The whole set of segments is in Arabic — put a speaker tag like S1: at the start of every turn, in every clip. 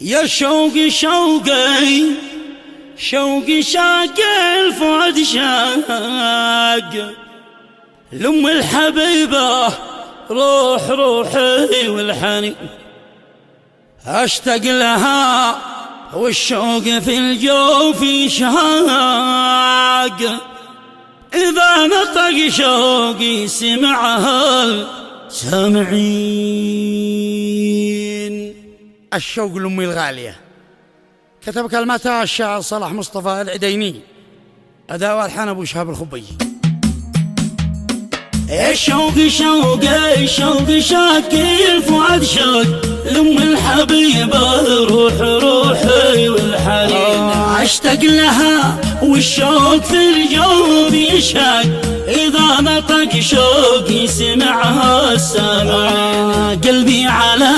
S1: يا شوقي شوقي شوقي شاق الفؤاد شاق لأم الحبيبة روح روحي والحنين أشتاق لها والشوق في الجوف شاق إذا نطق شوقي سمعها السامعين. الشوق لأمي الغالية كتب كلماتها الشاعر صلاح مصطفى العديني، أداء والحان أبو شهاب الخبي. شوقي شوقي شوقي شاقي الفؤاد شاق لأم الحبيبة روح روحي والحنين أشتاق لها والشوق في الجوف يشاق إذا نطق شوقي سمعها السامعين. قلبي على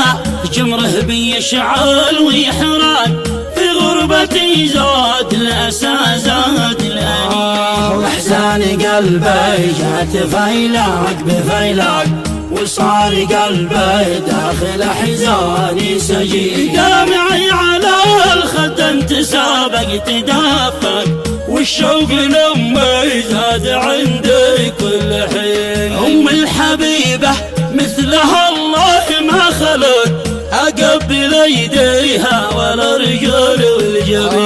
S1: جمره بيشعل ويحرق في غربتي زاد الأسى زاد الأنين وأحزان قلبي جات فيلاق بفيلاق وصار قلبي داخل حزاني سجين. دمعي على الخد انتسابق تدفق والشوق لأمي زاد عندي كل حين. أم الحبيبة مثلها الله ما خلق أقبل يديها ولا رجال والجبين.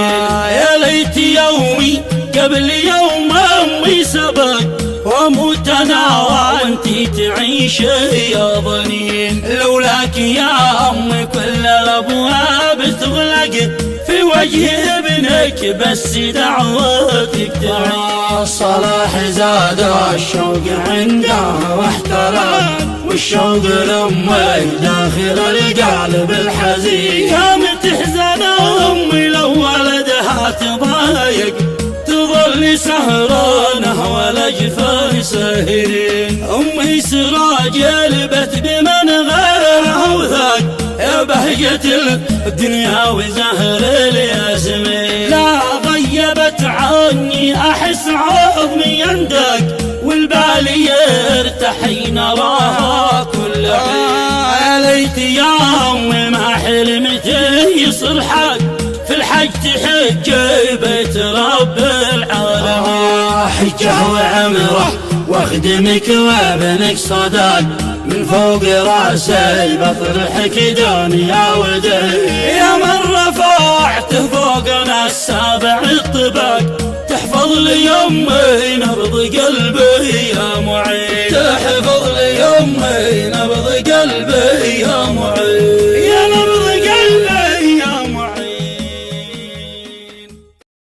S1: يا ليت يومي قبل يوم أمي سبق واموت انا وانتي تعيشي يا ضنين. لولاك يا امي كل الابواب تغلق في وجه ابنك بس دعوتك تعين. صلاح زاد الشوق عنده واحترام والشوق لأمي داخل القلب الحزين. يا متحزن أمي لو ولدها تضايق تظل سهرانه ولا جفاف ساهرين. أمي سراج البت بمن غيرها وثاق يا بهجة الدنيا وزهر الياسمين. لا غيبت عني أحس عظمي يندق والبال يرتحي نراها كل حين. يا ليت يا أمي ما حلمت يصير حق في الحج تحجي بيت رب العالمين. حجه وعمره واخدمك وابنك صداق من فوق راسي بفرحك دنيا ودين. يا من رفعته فوقنا السابع الطباق تحفظ لي يمي نبض قلبي يا معين. تحفظ لي يمي نبض قلبي يا